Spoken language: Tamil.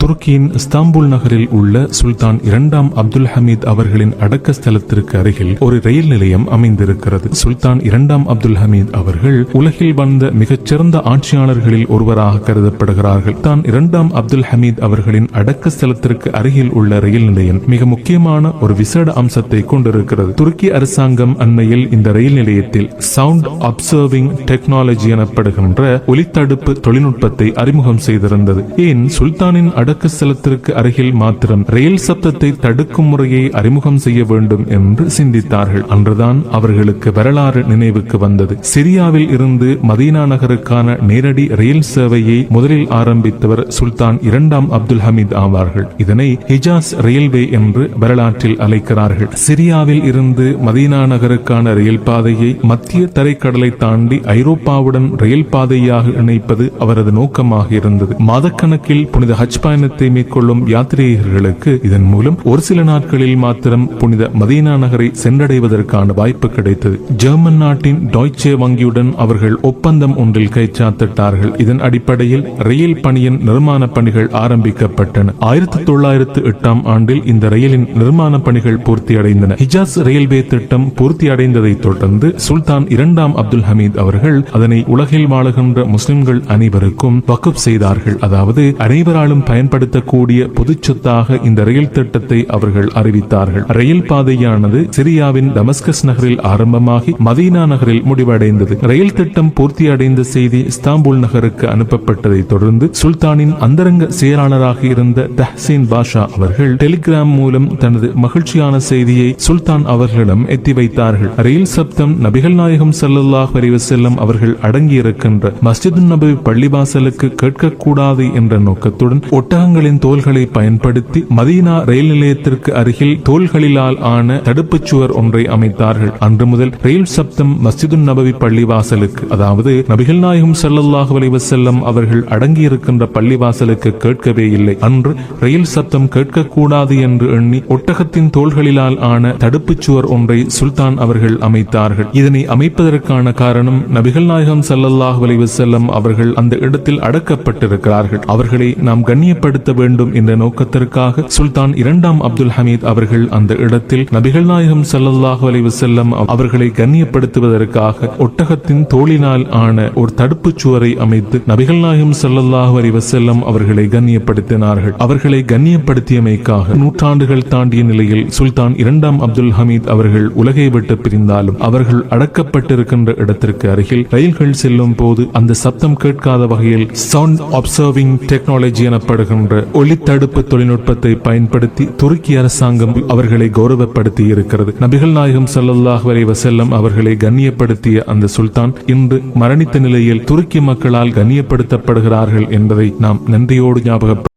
துருக்கியின் இஸ்தாம்புல் நகரில் உள்ள சுல்தான் இரண்டாம் அப்துல் ஹமீத் அவர்களின் அடக்க ஸ்தலத்திற்கு அருகில் ஒரு ரயில் நிலையம் அமைந்திருக்கிறது. சுல்தான் இரண்டாம் அப்துல் ஹமீத் அவர்கள் உலகில் வந்த மிகச்சிறந்த ஆட்சியாளர்களில் ஒருவராக கருதப்படுகிறார்கள். தான் இரண்டாம் அப்துல் ஹமீத் அவர்களின் அடக்க ஸ்தலத்திற்கு அருகில் உள்ள ரயில் நிலையம் மிக முக்கியமான ஒரு விசேட அம்சத்தை கொண்டிருக்கிறது. துருக்கி அரசாங்கம் அண்மையில் இந்த ரயில் நிலையத்தில் சவுண்ட் அப்சர்விங் டெக்னாலஜி எனப்படுகின்ற ஒலித்தடுப்பு தொழில்நுட்பத்தை அறிமுகம் செய்திருந்தது. ஏன் சுல்தானின் அடக்க ஸ்தலத்திற்கு அருகில் மாத்திரம் ரயில் சப்தத்தை தடுக்கும் முறையை அறிமுகம் செய்ய வேண்டும் என்று சிந்தித்தார்கள். அன்றுதான் அவர்களுக்கு வரலாறு நினைவுக்கு வந்தது. சிரியாவில் இருந்து மதீனா நகருக்கான நேரடி ரயில் சேவையை முதலில் ஆரம்பித்தவர் சுல்தான் இரண்டாம் அப்துல் ஹமீத் ஆவார்கள். இதனை ஹிஜாஸ் ரயில்வே என்று வரலாற்றில் அழைக்கிறார்கள். சிரியாவில் இருந்து மதீனா நகருக்கான ரயில் பாதையை மத்திய தரைக்கடலை தாண்டி ஐரோப்பாவுடன் ரயில் பாதையாக இணைப்பது அவரது நோக்கமாக இருந்தது. மாதக்கணக்கில் புனித ஹஜ் பயணத்தை மேற்கொள்ளும் யாத்ரீகர்களுக்கு இதன் மூலம் ஒரு சில நாட்களில் மாத்திரம் புனித மதீனா நகரை சென்றடைவதற்கான வாய்ப்பு கிடைத்தது. ஜெர்மன் நாட்டின் டாய்ச்சே வங்கியுடன் அவர்கள் ஒப்பந்தம் ஒன்றில் கைச்சாத்திட்டார்கள். இதன் அடிப்படையில் ரயில் பணியின் நிர்மாண பணிகள் ஆரம்பிக்கப்பட்டன. 1908 ஆண்டில் இந்த ரயிலின் நிர்மாண பணிகள் பூர்த்தியடைந்தன. ஹிஜாஸ் ரயில்வே திட்டம் பூர்த்தியடைந்ததை தொடர்ந்து சுல்தான் இரண்டாம் அப்துல் ஹமீத் அவர்கள் அதனை உலகில் வாழுகின்ற முஸ்லிம்கள் அனைவருக்கும் வக்ஃப் செய்தார்கள். அதாவது அனைவராலும் பயன்படுத்தக்கூடிய பொது சொத்தாக இந்த ரயில் திட்டத்தை அவர்கள் அறிவித்தார்கள். ரயில் பாதையானது சிரியாவின் டமஸ்கஸ் நகரில் ஆரம்பமாகி மதீனா நகரில் முடிவடைந்தது. ரயில் திட்டம் பூர்த்தியடைந்த செய்தி இஸ்தாம்புல் நகருக்கு அனுப்பப்பட்டதை தொடர்ந்து சுல்தானின் அந்தரங்க செயலாளராக இருந்த தஹ்சீன் பாஷா அவர்கள் டெலிகிராம் மூலம் தனது மகிழ்ச்சியான செய்தியை சுல்தான் அவர்களிடம் எத்தி வைத்தார்கள். ரயில் சப்தம் நபிகள் நாயகம் ஸல்லல்லாஹு அலைஹி வஸல்லம் அவர்கள் அடங்கியிருக்கின்ற மஸ்ஜித் நபவி பள்ளிவாசலுக்கு கேட்கக்கூடாது என்ற நோக்கத்துடன் ஒட்டகங்களின் தோள்களை பயன்படுத்தி மதீனா ரயில் நிலையத்திற்கு அருகில் தோள்களிலால் ஆன தடுப்புச் சுவர் ஒன்றை அமைத்தார்கள். அன்று முதல் ரயில் சப்தம் மஸ்ஜிது நபவி பள்ளிவாசலுக்கு, அதாவது நபிகள் நாயகம் ஸல்லல்லாஹு அலைஹி வஸல்லம் அவர்கள் அடங்கியிருக்கின்ற பள்ளிவாசலுக்கு கேட்கவே இல்லை. அன்று ரயில் சப்தம் கேட்கக்கூடாது என்று எண்ணி ஒட்டகத்தின் தோள்களிலால் ஆன தடுப்புச் சுவர் ஒன்றை சுல்தான் அவர்கள் அமைத்தார்கள். இதனை அமைப்பதற்கான காரணம் நபிகள் நாயகம் ஸல்லல்லாஹு அலைஹி வஸல்லம் அவர்கள் அந்த இடத்தில் அடக்கப்பட்டிருக்கிறார்கள். அவர்களை நாம் கண்ணியப்படுத்த வேண்டும் என்ற நோக்கத்திற்காக சுல்தான் இரண்டாம் அப்துல் ஹமீத் அவர்கள் அந்த இடத்தில் நபிகள் நாயகம் ஸல்லல்லாஹு அலைஹி வஸல்லம் அவர்களை கண்ணியப்படுத்துவதற்காக ஒட்டகத்தின் தோளினால் ஆன ஒரு தடுப்புச் சுவரை அமைத்து நபிகள் நாயகம் ஸல்லல்லாஹு அலைஹி வஸல்லம் அவர்களை கண்ணியப்படுத்தினார்கள். அவர்களை கண்ணியப்படுத்தியமைக்காக நூற்றாண்டுகள் தாண்டிய நிலையில் சுல்தான் இரண்டாம் அப்துல் ஹமீத் அவர்கள் உலகை விட்டு பிரிந்தாலும் அவர்கள் அடக்கப்பட்டிருக்கின்ற இடத்திற்கு அருகில் ரயில்கள் செல்லும் போது அந்த சப்தம் கேட்காத வகையில் சவுண்ட் அப்சர்விங் டெக்னாலஜி எனப்படுகின்ற ஒலித்தடுப்பு தொழில்நுட்பத்தை பயன்படுத்தி துருக்கி அரசாங்கம் அவர்களை கௌரவப்படுத்தி இருக்கிறது. நபிகள் நாயகம் ஸல்லல்லாஹு அலைஹி வஸல்லம் அவர்களை கண்ணியப்படுத்திய அந்த சுல்தான் இன்று மரணித்த நிலையில் துருக்கி மக்களால் கண்ணியப்படுத்தப்படுகிறார்கள் என்பதை நாம் நன்றியோடு ஞாபகப்படுத்த